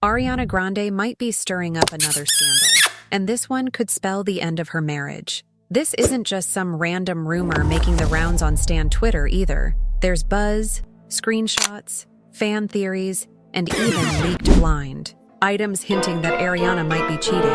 Ariana Grande might be stirring up another scandal, and this one could spell the end of her marriage. This isn't just some random rumor making the rounds on Stan Twitter either. There's buzz, screenshots, fan theories, and even leaked blind items hinting that Ariana might be cheating.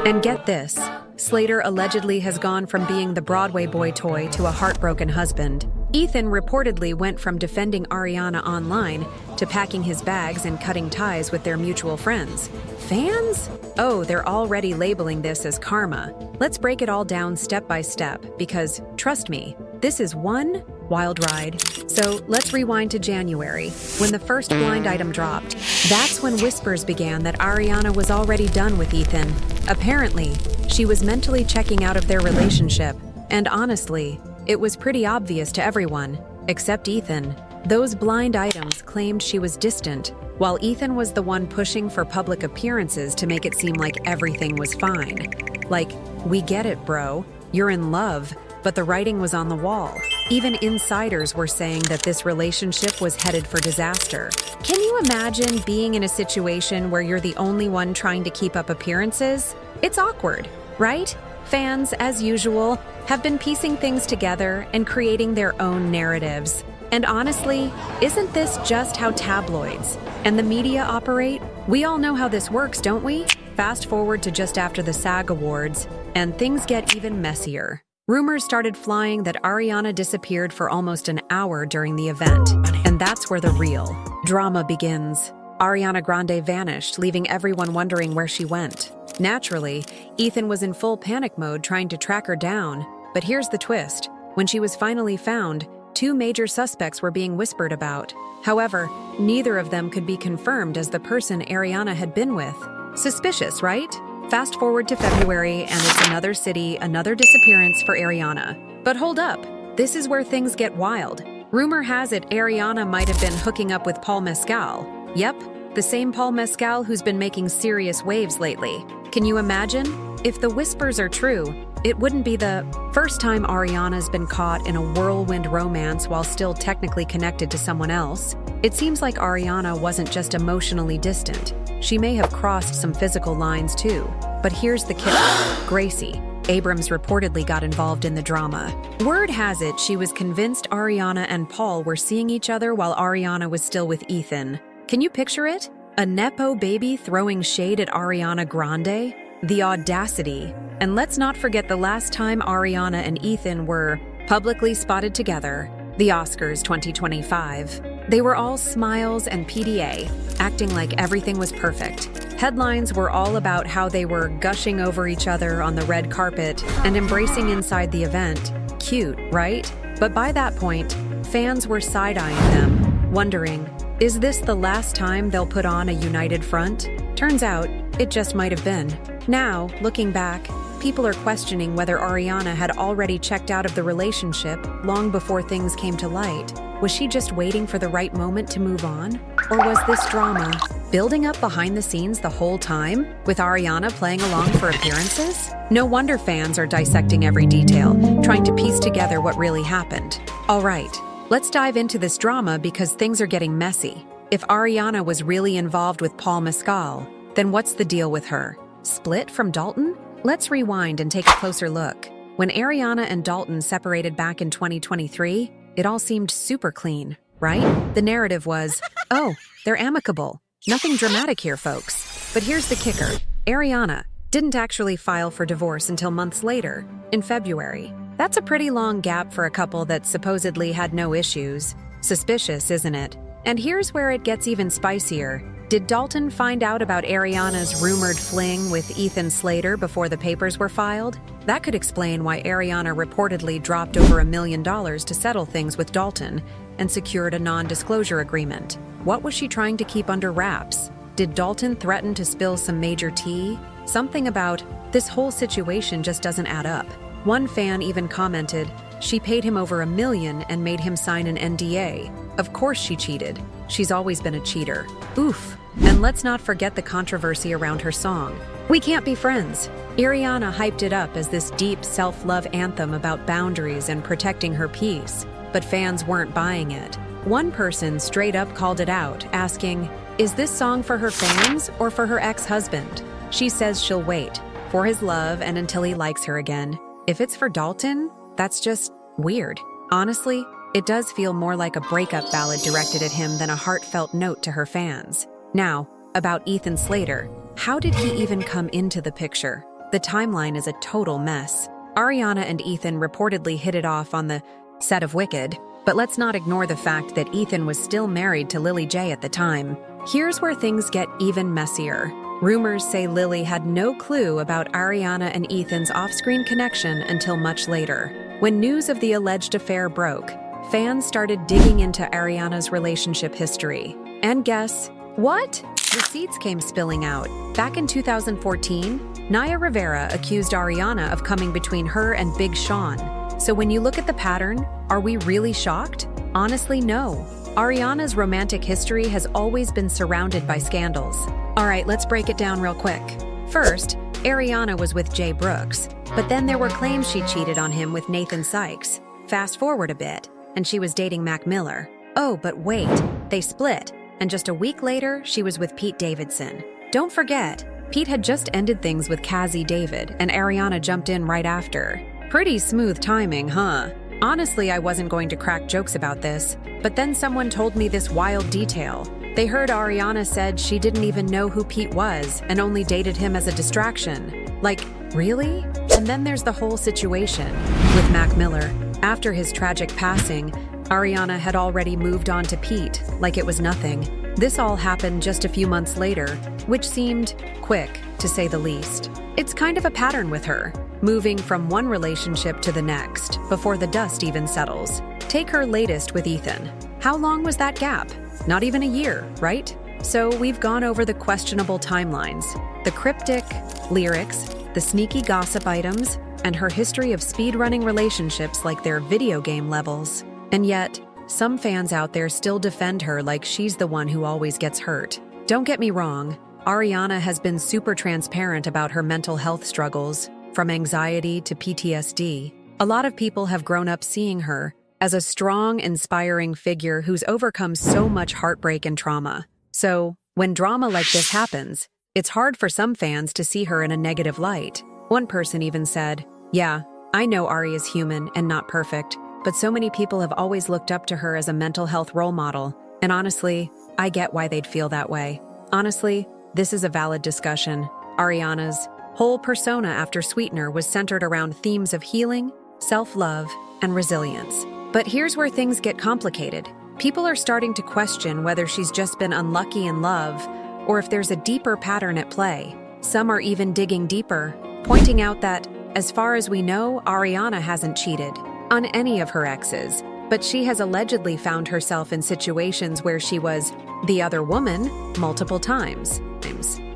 And get this, Slater allegedly has gone from being the Broadway boy toy to a heartbroken husband. Ethan reportedly went from defending Ariana online to packing his bags and cutting ties with their mutual friends. Fans? Oh, they're already labeling this as karma. Let's break it all down step by step because, trust me, this is one wild ride. So let's rewind to January, when the first blind item dropped. That's when whispers began that Ariana was already done with Ethan. Apparently, she was mentally checking out of their relationship, and honestly, it was pretty obvious to everyone, except Ethan. Those blind items claimed she was distant, while Ethan was the one pushing for public appearances to make it seem like everything was fine. Like, we get it, bro. You're in love. But the writing was on the wall. Even insiders were saying that this relationship was headed for disaster. Can you imagine being in a situation where you're the only one trying to keep up appearances? It's awkward, right? Fans, as usual, have been piecing things together and creating their own narratives. And honestly, isn't this just how tabloids and the media operate? We all know how this works, don't we? Fast forward to just after the SAG Awards, and things get even messier. Rumors started flying that Ariana disappeared for almost an hour during the event, and that's where the real drama begins. Ariana Grande vanished, leaving everyone wondering where she went. Naturally, Ethan was in full panic mode trying to track her down, but here's the twist. When she was finally found, two major suspects were being whispered about. However, neither of them could be confirmed as the person Ariana had been with. Suspicious, right? Fast forward to February, and it's another city, another disappearance for Ariana. But hold up, this is where things get wild. Rumor has it Ariana might have been hooking up with Paul Mescal. Yep, the same Paul Mescal who's been making serious waves lately. Can you imagine? If the whispers are true, it wouldn't be the first time Ariana's been caught in a whirlwind romance while still technically connected to someone else. It seems like Ariana wasn't just emotionally distant. She may have crossed some physical lines too. But here's the kicker. Gracie Abrams reportedly got involved in the drama. Word has it she was convinced Ariana and Paul were seeing each other while Ariana was still with Ethan. Can you picture it? A Nepo baby throwing shade at Ariana Grande? The audacity. And let's not forget the last time Ariana and Ethan were publicly spotted together, the Oscars 2025. They were all smiles and PDA, acting like everything was perfect. Headlines were all about how they were gushing over each other on the red carpet and embracing inside the event. Cute, right? But by that point, fans were side-eyeing them, wondering, is this the last time they'll put on a united front? Turns out, it just might have been. Now, looking back, people are questioning whether Ariana had already checked out of the relationship long before things came to light. Was she just waiting for the right moment to move on? Or was this drama building up behind the scenes the whole time, with Ariana playing along for appearances? No wonder fans are dissecting every detail, trying to piece together what really happened. All right, let's dive into this drama because things are getting messy. If Ariana was really involved with Paul Mescal, then what's the deal with her? Split from Dalton? Let's rewind and take a closer look. When Ariana and Dalton separated back in 2023, it all seemed super clean, right? The narrative was, oh, they're amicable. Nothing dramatic here, folks. But here's the kicker. Ariana didn't actually file for divorce until months later, in February. That's a pretty long gap for a couple that supposedly had no issues. Suspicious, isn't it? And here's where it gets even spicier. Did Dalton find out about Ariana's rumored fling with Ethan Slater before the papers were filed? That could explain why Ariana reportedly dropped over $1 million to settle things with Dalton and secured a non-disclosure agreement. What was she trying to keep under wraps? Did Dalton threaten to spill some major tea? Something about this whole situation just doesn't add up. One fan even commented, she paid him over $1 million and made him sign an NDA. Of course she cheated. She's always been a cheater. Oof. And let's not forget the controversy around her song, We Can't Be Friends. Ariana hyped it up as this deep self-love anthem about boundaries and protecting her peace, but fans weren't buying it. One person straight up called it out, asking, Is this song for her fans or for her ex-husband? She says she'll wait for his love and until he likes her again. If it's for Dalton, that's just weird. Honestly, it does feel more like a breakup ballad directed at him than a heartfelt note to her fans. Now, about Ethan Slater, how did he even come into the picture? The timeline is a total mess. Ariana and Ethan reportedly hit it off on the set of Wicked, but let's not ignore the fact that Ethan was still married to Lily J at the time. Here's where things get even messier. Rumors say Lily had no clue about Ariana and Ethan's off-screen connection until much later. When news of the alleged affair broke, fans started digging into Ariana's relationship history. And guess what? Receipts came spilling out. Back in 2014, Naya Rivera accused Ariana of coming between her and Big Sean. So when you look at the pattern, are we really shocked? Honestly, no. Ariana's romantic history has always been surrounded by scandals. All right, let's break it down real quick. First, Ariana was with Jay Brooks, but then there were claims she cheated on him with Nathan Sykes. Fast forward a bit, and she was dating Mac Miller. Oh, but wait, they split, and just a week later, she was with Pete Davidson. Don't forget, Pete had just ended things with Cassie David, and Ariana jumped in right after. Pretty smooth timing, huh? Honestly, I wasn't going to crack jokes about this, but then someone told me this wild detail. They heard Ariana said she didn't even know who Pete was and only dated him as a distraction. Like, really? And then there's the whole situation with Mac Miller. After his tragic passing, Ariana had already moved on to Pete, like it was nothing. This all happened just a few months later, which seemed quick, to say the least. It's kind of a pattern with her, moving from one relationship to the next, before the dust even settles. Take her latest with Ethan. How long was that gap? Not even a year, right? So we've gone over the questionable timelines, the cryptic lyrics, the sneaky gossip items, and her history of speedrunning relationships like they're video game levels. And yet, some fans out there still defend her like she's the one who always gets hurt. Don't get me wrong, Ariana has been super transparent about her mental health struggles, from anxiety to PTSD. A lot of people have grown up seeing her as a strong, inspiring figure who's overcome so much heartbreak and trauma. So, when drama like this happens, it's hard for some fans to see her in a negative light. One person even said, "Yeah, I know Ari is human and not perfect, but so many people have always looked up to her as a mental health role model, and honestly, I get why they'd feel that way." Honestly, this is a valid discussion. Ariana's whole persona after Sweetener was centered around themes of healing, self-love, and resilience. But here's where things get complicated. People are starting to question whether she's just been unlucky in love, or if there's a deeper pattern at play. Some are even digging deeper, pointing out that, as far as we know, Ariana hasn't cheated on any of her exes, but she has allegedly found herself in situations where she was the other woman multiple times.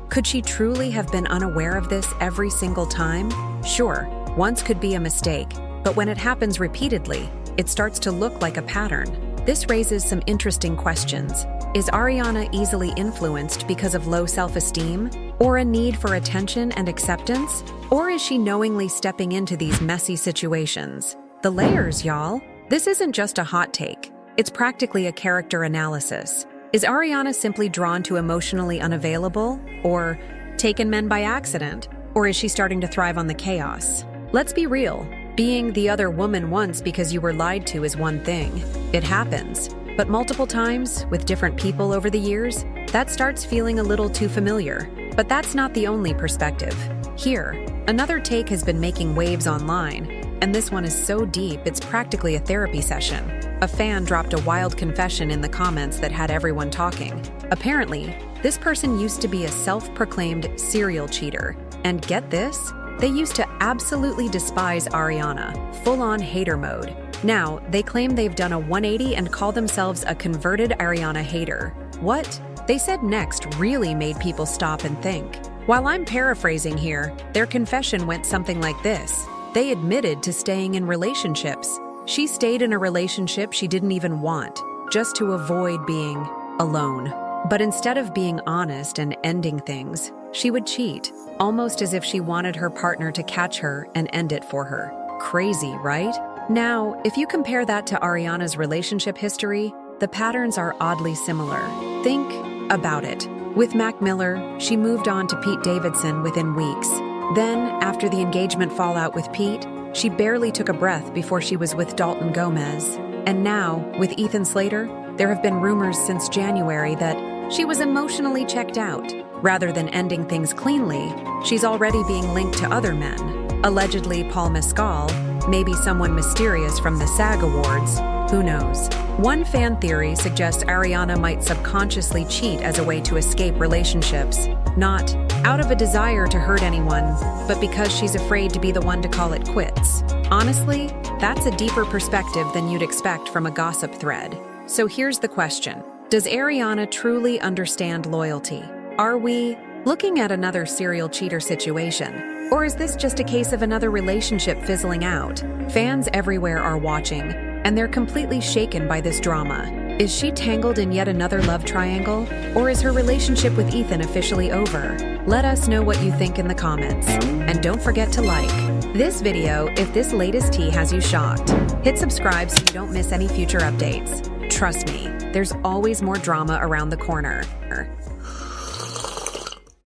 Could she truly have been unaware of this every single time? Sure, once could be a mistake, but when it happens repeatedly, it starts to look like a pattern. This raises some interesting questions. Is Ariana easily influenced because of low self-esteem, or a need for attention and acceptance? Or is she knowingly stepping into these messy situations? The layers, y'all. This isn't just a hot take. It's practically a character analysis. Is Ariana simply drawn to emotionally unavailable, or taken men by accident? Or is she starting to thrive on the chaos? Let's be real. Being the other woman once because you were lied to is one thing. It happens. But multiple times, with different people over the years, that starts feeling a little too familiar. But that's not the only perspective. Here, another take has been making waves online, and this one is so deep it's practically a therapy session. A fan dropped a wild confession in the comments that had everyone talking. Apparently, this person used to be a self-proclaimed serial cheater. And get this? They used to absolutely despise Ariana, full-on hater mode. Now, they claim they've done a 180 and call themselves a converted Ariana hater. What they said next really made people stop and think. While I'm paraphrasing here, their confession went something like this. They admitted to staying in relationships. She stayed in a relationship she didn't even want, just to avoid being alone. But instead of being honest and ending things, she would cheat, almost as if she wanted her partner to catch her and end it for her. Crazy, right? Now, if you compare that to Ariana's relationship history, the patterns are oddly similar. Think about it. With Mac Miller, she moved on to Pete Davidson within weeks. Then, after the engagement fallout with Pete, she barely took a breath before she was with Dalton Gomez. And now, with Ethan Slater, there have been rumors since January that she was emotionally checked out. Rather than ending things cleanly, she's already being linked to other men. Allegedly Paul Mescal, maybe someone mysterious from the SAG Awards, who knows? One fan theory suggests Ariana might subconsciously cheat as a way to escape relationships, not out of a desire to hurt anyone, but because she's afraid to be the one to call it quits. Honestly, that's a deeper perspective than you'd expect from a gossip thread. So here's the question. Does Ariana truly understand loyalty? Are we looking at another serial cheater situation? Or is this just a case of another relationship fizzling out? Fans everywhere are watching, and they're completely shaken by this drama. Is she tangled in yet another love triangle? Or is her relationship with Ethan officially over? Let us know what you think in the comments. And don't forget to like this video if this latest tea has you shocked. Hit subscribe so you don't miss any future updates. Trust me, there's always more drama around the corner.